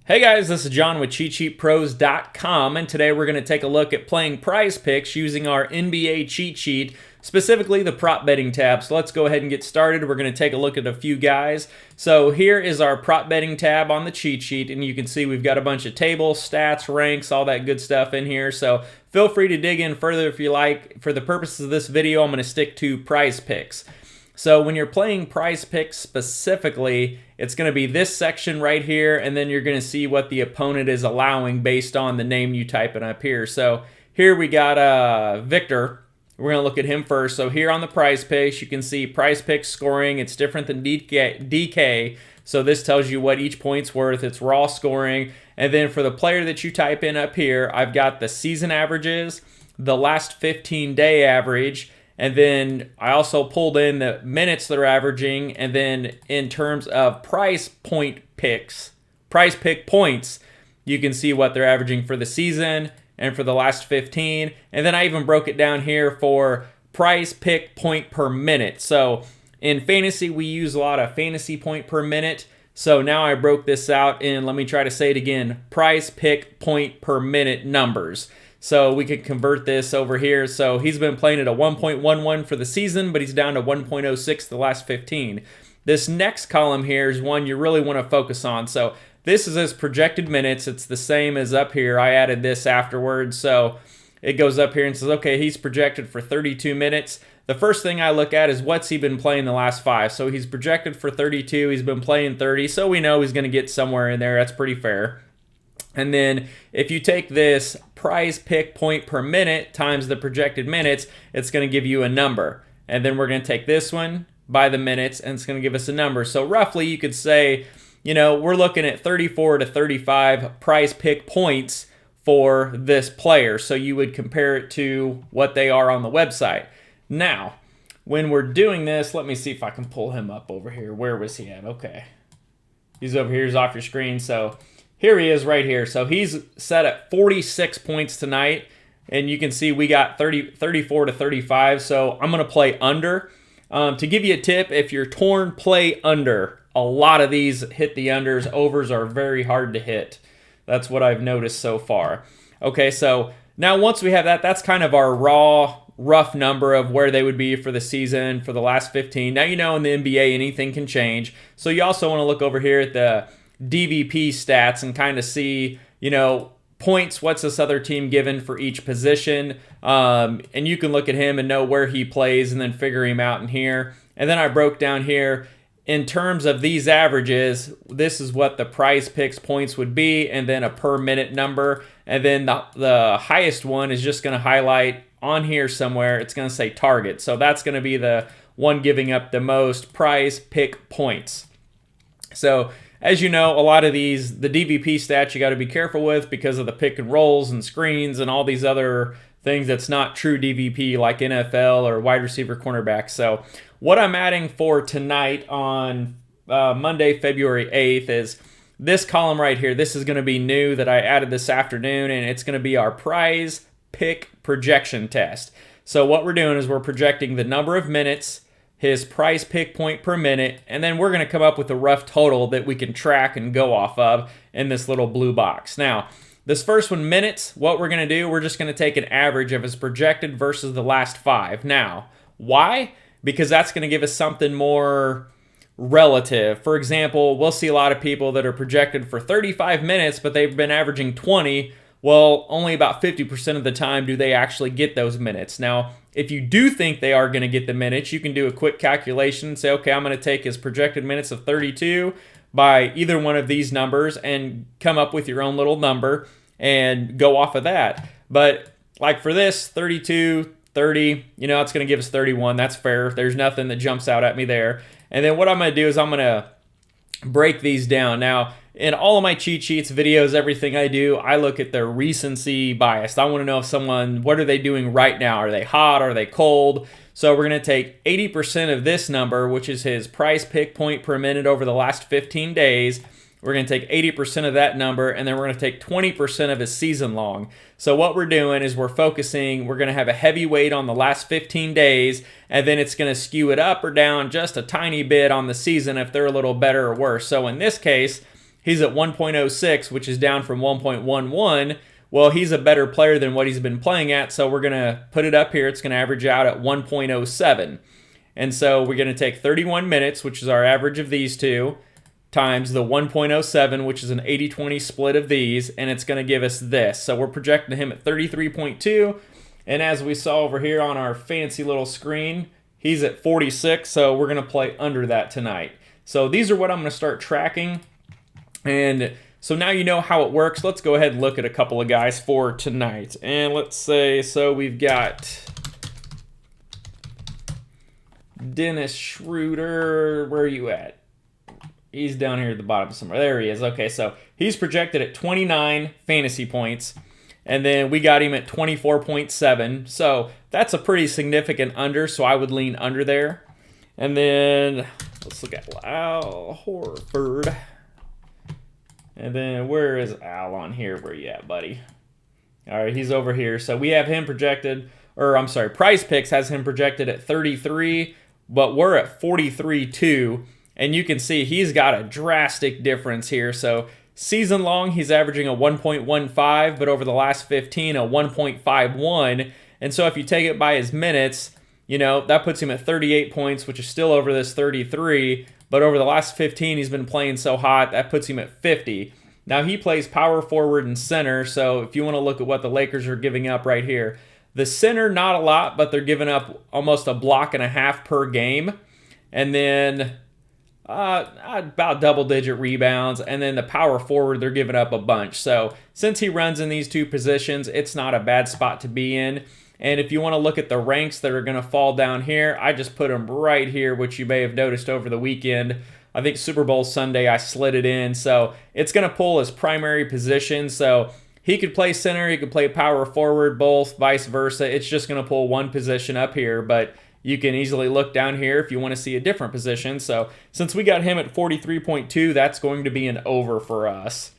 Hey guys, this is John with CheatSheetPros.com, and today we're going to take a look at playing PrizePicks using our NBA cheat sheet, specifically the prop betting tab. So let's go ahead and get started. We're going to take a look at a few guys. So here is our prop betting tab on the cheat sheet, and you can see we've got a bunch of tables, stats, ranks, all that good stuff in here. So feel free to dig in further if you like. For the purposes of this video, I'm going to stick to PrizePicks. So when you're playing PrizePicks specifically, it's going to be this section right here, and then you're going to see what the opponent is allowing based on the name you type in up here. So here we got Victor. We're going to look at him first. So here on the PrizePicks, you can see PrizePicks scoring. It's different than DK. So this tells you what each point's worth. It's raw scoring. And then for the player that you type in up here, I've got the season averages, the last 15-day average, and then I also pulled in the minutes they're averaging, and then in terms of prize pick points, you can see what they're averaging for the season and for the last 15. And then I even broke it down here for prize pick point per minute. So in fantasy, we use a lot of fantasy point per minute. So now I broke this out in, let me try to say it again, prize pick point per minute numbers. So we could convert this over here. So he's been playing at a 1.11 for the season, but he's down to 1.06 the last 15. This next column here is one you really want to focus on. So this is his projected minutes. It's the same as up here. I added this afterwards. So it goes up here and says, okay, he's projected for 32 minutes. The first thing I look at is what's he been playing the last 5. So he's projected for 32. He's been playing 30. So we know he's going to get somewhere in there. That's pretty fair. And then if you take this prize pick point per minute times the projected minutes, it's going to give you a number. And then we're going to take this one by the minutes, and it's going to give us a number. So roughly you could say, you know, we're looking at 34 to 35 prize pick points for this player. So you would compare it to what they are on the website. Now, when we're doing this, let me see if I can pull him up over here. Where was he at? Okay. He's over here. He's off your screen. So here he is right here. So he's set at 46 points tonight, and you can see we got 34 to 35, so I'm going to play under. To give you a tip, if you're torn, play under. A lot of these hit the unders. Overs are very hard to hit. That's what I've noticed so far. Okay, so now once we have that, that's kind of our raw, rough number of where they would be for the season for the last 15. Now, you know, in the NBA, anything can change. So you also want to look over here at the DVP stats and kind of see, you know, points, what's this other team given for each position, and you can look at him and know where he plays and then figure him out in here. And then I broke down here in terms of these averages, this is what the PrizePicks points would be, and then a per minute number, and then the highest one is just going to highlight on here somewhere. It's going to say target, so that's going to be the one giving up the most PrizePick points. So as you know, a lot of these, the DVP stats you got to be careful with because of the pick and rolls and screens and all these other things that's not true DVP like NFL or wide receiver cornerback. So what I'm adding for tonight on Monday, February 8th is this column right here. This is going to be new that I added this afternoon, and it's going to be our prize pick projection test. So what we're doing is we're projecting the number of minutes, his prize pick point per minute, and then we're going to come up with a rough total that we can track and go off of in this little blue box. Now, this first one, minutes, what we're going to do, we're just going to take an average of his projected versus the last 5. Now, why? Because that's going to give us something more relative. For example, we'll see a lot of people that are projected for 35 minutes, but they've been averaging 20. Well, only about 50% of the time do they actually get those minutes. Now, if you do think they are going to get the minutes, you can do a quick calculation and say, okay, I'm going to take his projected minutes of 32 by either one of these numbers and come up with your own little number and go off of that. But like for this, 32, 30, you know, it's going to give us 31. That's fair. There's nothing that jumps out at me there. And then what I'm going to do is I'm going to break these down. Now, in all of my cheat sheets, videos, everything I do, I look at their recency bias. I want to know if someone, what are they doing right now? Are they hot? Are they cold? So we're going to take 80% of this number, which is his prize pick point per minute over the last 15 days. We're going to take 80% of that number, and then we're going to take 20% of his season long. So what we're doing is we're focusing, we're going to have a heavy weight on the last 15 days, and then it's going to skew it up or down just a tiny bit on the season if they're a little better or worse. So in this case, he's at 1.06, which is down from 1.11. Well, he's a better player than what he's been playing at, so we're going to put it up here. It's going to average out at 1.07. And so we're going to take 31 minutes, which is our average of these two, times the 1.07, which is an 80-20 split of these, and it's going to give us this. So we're projecting him at 33.2, and as we saw over here on our fancy little screen, he's at 46, so we're going to play under that tonight. So these are what I'm going to start tracking, and so now you know how it works. Let's go ahead and look at a couple of guys for tonight. And let's say, so we've got Dennis Schroeder. Where are you at? He's down here at the bottom somewhere. There he is. Okay, so he's projected at 29 fantasy points. And then we got him at 24.7. So that's a pretty significant under, so I would lean under there. And then let's look at Al Horford. And then where is Al on here? Where you at, buddy? All right, he's over here. So we have him projected, or I'm sorry, PrizePicks has him projected at 33, but we're at 43.2. And you can see he's got a drastic difference here. So season long, he's averaging a 1.15, but over the last 15, a 1.51. And so if you take it by his minutes, you know, that puts him at 38 points, which is still over this 33. But over the last 15, he's been playing so hot, that puts him at 50. Now, he plays power forward and center, so if you want to look at what the Lakers are giving up right here, the center, not a lot, but they're giving up almost a block and a half per game. And then about double-digit rebounds. And then the power forward, they're giving up a bunch. So since he runs in these two positions, it's not a bad spot to be in. And if you want to look at the ranks that are going to fall down here, I just put them right here, which you may have noticed over the weekend. I think Super Bowl Sunday, I slid it in. So it's going to pull his primary position. So he could play center, he could play power forward, both, vice versa. It's just going to pull one position up here, but you can easily look down here if you want to see a different position. So since we got him at 43.2, that's going to be an over for us.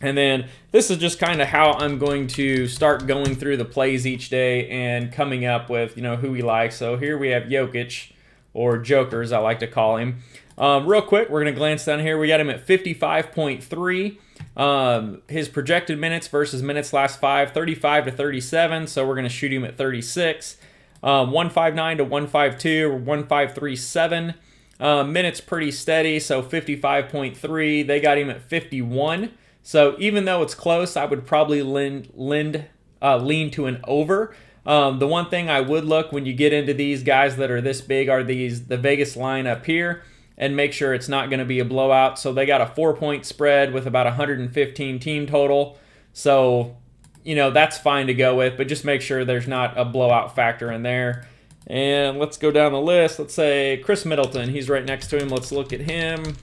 And then this is just kind of how I'm going to start going through the plays each day and coming up with, you know, who we like. So here we have Jokic, or Jokers, I like to call him. Real quick, we're going to glance down here. We got him at 55.3. His projected minutes versus minutes last 5, 35 to 37. So we're going to shoot him at 36. 159 to 152, or 1537. Minutes pretty steady, so 55.3. They got him at 51. So even though it's close, I would probably lean to an over. The one thing I would look when you get into these guys that are this big are the Vegas line up here, and make sure it's not going to be a blowout. So they got a 4-point spread with about 115 team total. So, you know, that's fine to go with, but just make sure there's not a blowout factor in there. And let's go down the list. Let's say Chris Middleton. He's right next to him. Let's look at him.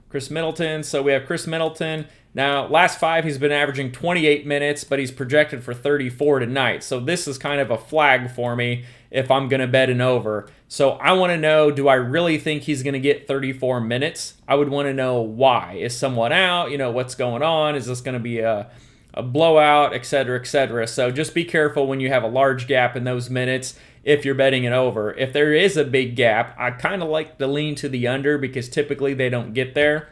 Chris Middleton. So we have Chris Middleton. Now, last 5, he's been averaging 28 minutes, but he's projected for 34 tonight. So this is kind of a flag for me if I'm going to bet an over. So I want to know, do I really think he's going to get 34 minutes? I would want to know why. Is someone out? You know, what's going on? Is this going to be a blowout, et cetera, et cetera? So just be careful when you have a large gap in those minutes if you're betting it over. If there is a big gap, I kind of like to lean to the under because typically they don't get there.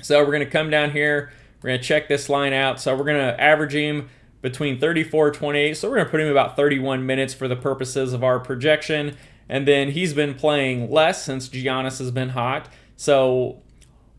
So we're going to come down here. We're going to check this line out. So we're going to average him between 34 and 28. So we're going to put him about 31 minutes for the purposes of our projection. And then he's been playing less since Giannis has been hot. So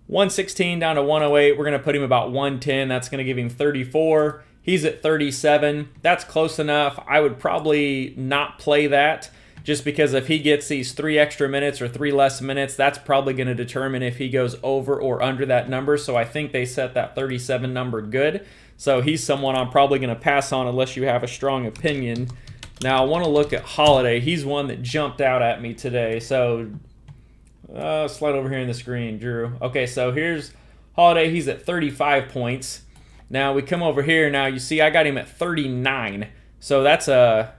116 down to 108. We're going to put him about 110. That's going to give him 34. He's at 37. That's close enough. I would probably not play that, just because if he gets these 3 extra minutes or 3 less minutes, that's probably going to determine if he goes over or under that number. So I think they set that 37 number good. So he's someone I'm probably going to pass on unless you have a strong opinion. Now I want to look at Holiday. He's one that jumped out at me today. So slide over here in the screen, Drew. Okay, so here's Holiday. He's at 35 points. Now we come over here. Now you see I got him at 39. So that's a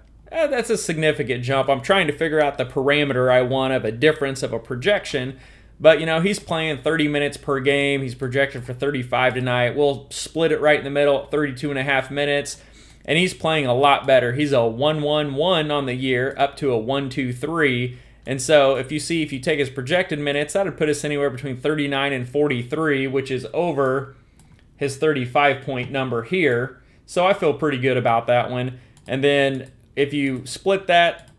significant jump. I'm trying to figure out the parameter I want of a difference of a projection. But, you know, he's playing 30 minutes per game. He's projected for 35 tonight. We'll split it right in the middle at 32 and a half minutes. And he's playing a lot better. He's a 1-1-1 on the year, up to a 1-2-3. And so if you take his projected minutes, that would put us anywhere between 39 and 43, which is over his 35-point number here. So I feel pretty good about that one. And then if you split that,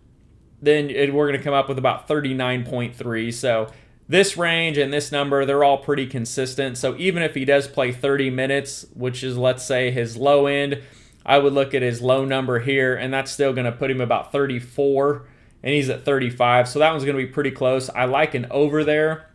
then we're going to come up with about 39.3. So this range and this number, they're all pretty consistent. So even if he does play 30 minutes, which is, let's say, his low end, I would look at his low number here, and that's still going to put him about 34, and he's at 35. So that one's going to be pretty close. I like an over there.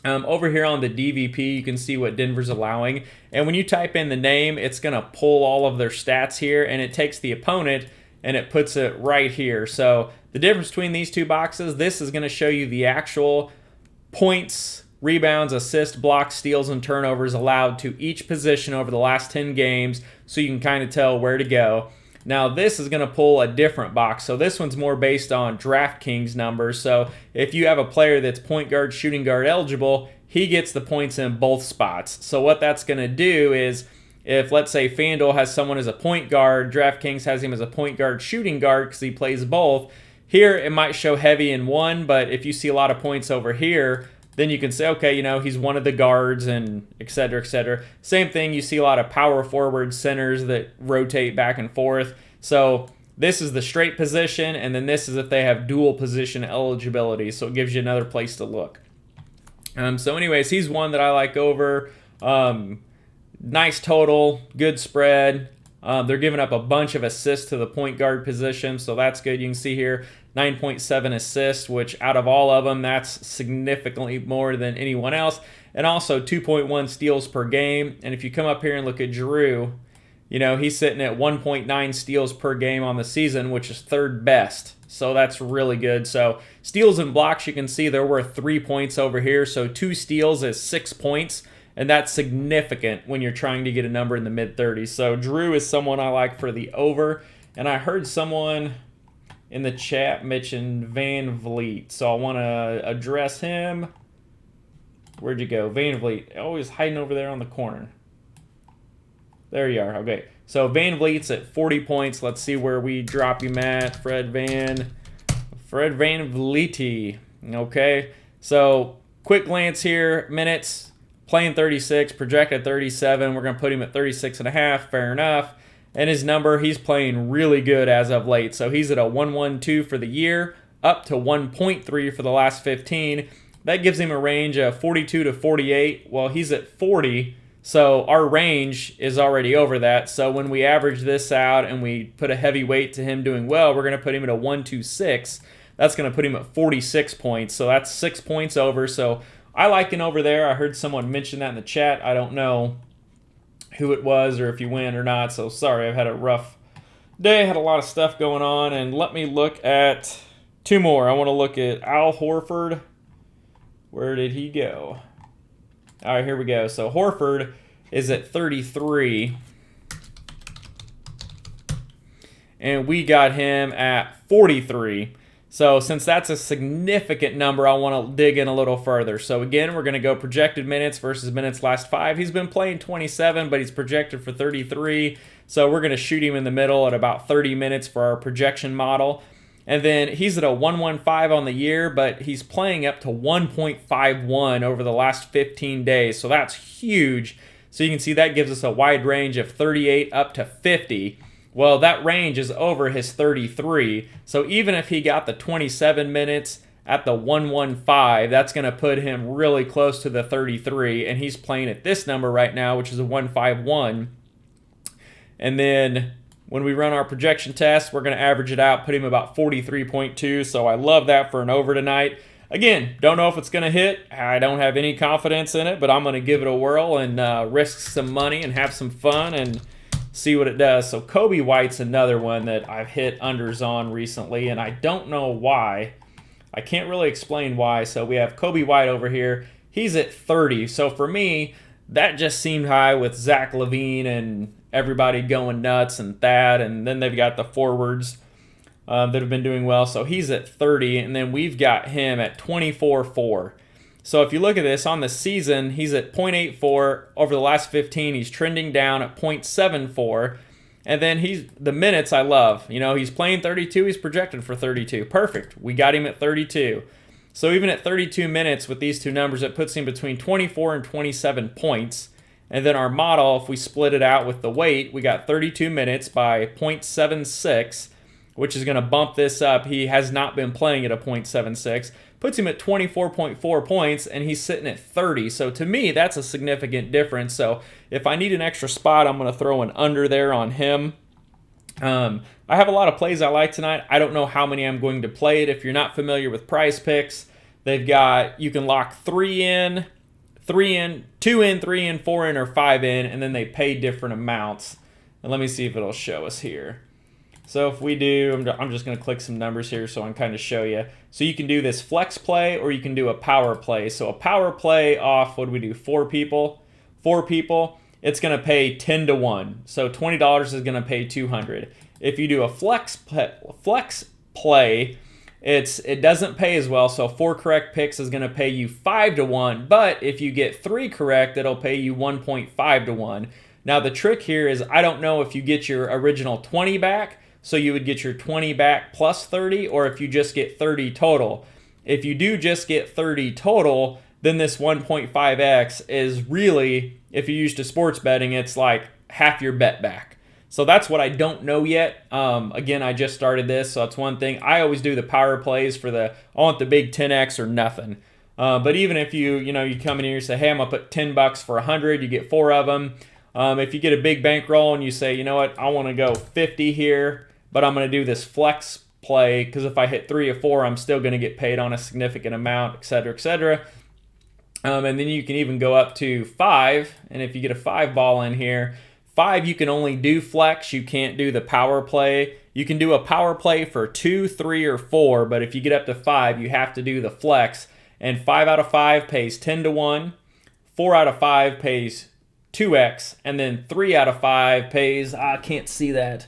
Over here on the DVP, you can see what Denver's allowing. And when you type in the name, it's going to pull all of their stats here, and it takes the opponent and it puts it right here. So the difference between these two boxes, this is going to show you the actual points, rebounds, assists, blocks, steals, and turnovers allowed to each position over the last 10 games, so you can kind of tell where to go. Now this is going to pull a different box. So this one's more based on DraftKings numbers. So if you have a player that's point guard, shooting guard eligible, he gets the points in both spots. So what that's going to do is, if let's say FanDuel has someone as a point guard, DraftKings has him as a point guard, shooting guard because he plays both. Here it might show heavy in one, but if you see a lot of points over here, then you can say, okay, you know, he's one of the guards and et cetera, et cetera. Same thing, you see a lot of power forward centers that rotate back and forth. So this is the straight position, and then this is if they have dual position eligibility. So it gives you another place to look. So anyways, he's one that I like over. Nice total, good spread. They're giving up a bunch of assists to the point guard position, so that's good. You can see here 9.7 assists, which out of all of them, that's significantly more than anyone else. And also 2.1 steals per game. And if you come up here and look at Drew, you know, he's sitting at 1.9 steals per game on the season, which is third best. So that's really good. So steals and blocks, you can see they're worth 3 points over here. So 2 steals is 6 points. And that's significant when you're trying to get a number in the mid-30s. So Drew is someone I like for the over. And I heard someone in the chat mention Van Vliet. So I want to address him. Where'd you go? Van Vliet. Always hiding over there on the corner. There you are. Okay. So Van Vliet's at 40 points. Let's see where we drop him at. Fred Van Vliet. Okay. So quick glance here. Minutes. Playing 36. Projected 37. We're going to put him at 36.5. Fair enough. And his number, he's playing really good as of late. So he's at a 1.12 for the year, up to 1.3 for the last 15. That gives him a range of 42 to 48. Well, he's at 40, so our range is already over that. So when we average this out and we put a heavy weight to him doing well, we're going to put him at a 1.26. That's going to put him at 46 points. So that's 6 points over. So I like him over there. I heard someone mention that in the chat. I don't know who it was or if you win or not, so sorry, I've had a rough day, had a lot of stuff going on. And let me look at 2 more. I want to look at Al Horford. Where did he go? All right, here we go. So Horford is at 33, and we got him at 43. So since that's a significant number, I want to dig in a little further. So again, we're going to go projected minutes versus minutes last 5. He's been playing 27, but he's projected for 33. So we're going to shoot him in the middle at about 30 minutes for our projection model. And then he's at a 1.15 on the year, but he's playing up to 1.51 over the last 15 days. So that's huge. So you can see that gives us a wide range of 38 up to 50. Well, that range is over his 33. So even if he got the 27 minutes at the 1.15, that's going to put him really close to the 33. And he's playing at this number right now, which is a 1.51. And then when we run our projection test, we're going to average it out, put him about 43.2. So I love that for an over tonight. Again, don't know if it's going to hit. I don't have any confidence in it, but I'm going to give it a whirl and risk some money and have some fun and see what it does. So Kobe White's another one that I've hit unders on recently, and I don't know why. I can't really explain why. So we have Kobe White over here. He's at 30. So for me, that just seemed high with Zach LaVine and everybody going nuts and Thad, and then they've got the forwards that have been doing well. So he's at 30, and then we've got him at 24.4. So if you look at this on the season, he's at 0.84. Over the last 15, he's trending down at 0.74. And then the minutes I love. You know, he's playing 32. He's projected for 32. Perfect. We got him at 32. So even at 32 minutes with these two numbers, it puts him between 24 and 27 points. And then our model, if we split it out with the weight, we got 32 minutes by 0.76, which is going to bump this up. He has not been playing at a 0.76. Puts him at 24.4 points, and he's sitting at 30. So to me, that's a significant difference. So if I need an extra spot, I'm going to throw an under there on him. I have a lot of plays I like tonight. I don't know how many I'm going to play it. If you're not familiar with PrizePicks, they've got, you can lock 3 in, 2 in, 3 in, 4 in, or 5 in, and then they pay different amounts. And let me see if it'll show us here. So if we do, I'm just going to click some numbers here so I can kind of show you. So you can do this flex play or you can do a power play. So a power play off, what do we do, 4 people? 4 people, it's going to pay 10 to 1. So $20 is going to pay $200. If you do a flex play, it doesn't pay as well. So 4 correct picks is going to pay you 5 to 1. But if you get 3 correct, it'll pay you 1.5 to 1. Now the trick here is I don't know if you get your original 20 back, so you would get your 20 back plus 30, or if you just get 30 total. If you do just get 30 total, then this 1.5x is really, if you're used to sports betting, it's like half your bet back. So that's what I don't know yet. Again, I just started this, so that's one thing. I always do the power plays for I want the big 10x or nothing. But even if you come in here and say, hey, I'm going to put $10 for 100, you get 4 of them. If you get a big bankroll and you say, you know what, I want to go 50 here, but I'm going to do this flex play because if I hit 3 or 4, I'm still going to get paid on a significant amount, etc., etc. And then you can even go up to 5, and if you get a 5 ball in here, 5 you can only do flex. You can't do the power play. You can do a power play for 2, 3, or 4, but if you get up to 5, you have to do the flex. And 5 out of 5 pays 10 to 1. 4 out of 5 pays 2x, and then 3 out of 5 pays, I can't see that.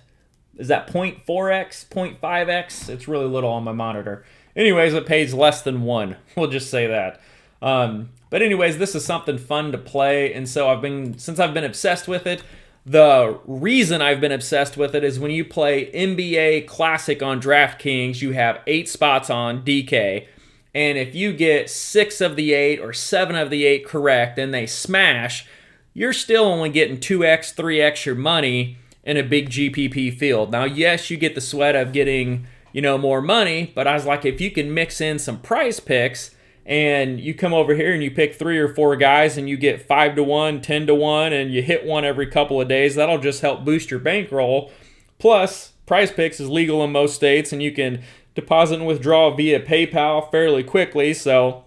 Is that 0.4x, 0.5x? It's really little on my monitor. Anyways, it pays less than 1. We'll just say that. But anyways, this is something fun to play, and so since I've been obsessed with it, the reason I've been obsessed with it is when you play NBA Classic on DraftKings, you have 8 spots on DK, and if you get 6 of the 8 or 7 of the 8 correct and they smash, you're still only getting 2x, 3x your money in a big GPP field. Now, yes, you get the sweat of getting, more money, but I was like, if you can mix in some PrizePicks and you come over here and you pick 3 or 4 guys and you get 5 to 1, 10 to 1, and you hit one every couple of days, that'll just help boost your bankroll. Plus, PrizePicks is legal in most states and you can deposit and withdraw via PayPal fairly quickly, so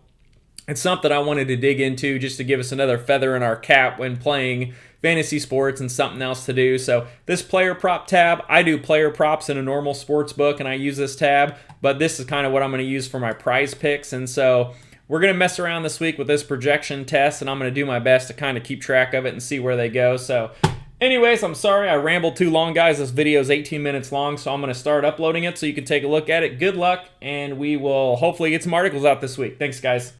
it's something I wanted to dig into just to give us another feather in our cap when playing fantasy sports and something else to do. So this player prop tab, I do player props in a normal sports book and I use this tab, but this is kind of what I'm going to use for my prize picks. And so we're going to mess around this week with this projection test and I'm going to do my best to kind of keep track of it and see where they go. So anyways, I'm sorry I rambled too long, guys. This video is 18 minutes long, so I'm going to start uploading it so you can take a look at it. Good luck, and we will hopefully get some articles out this week. Thanks, guys.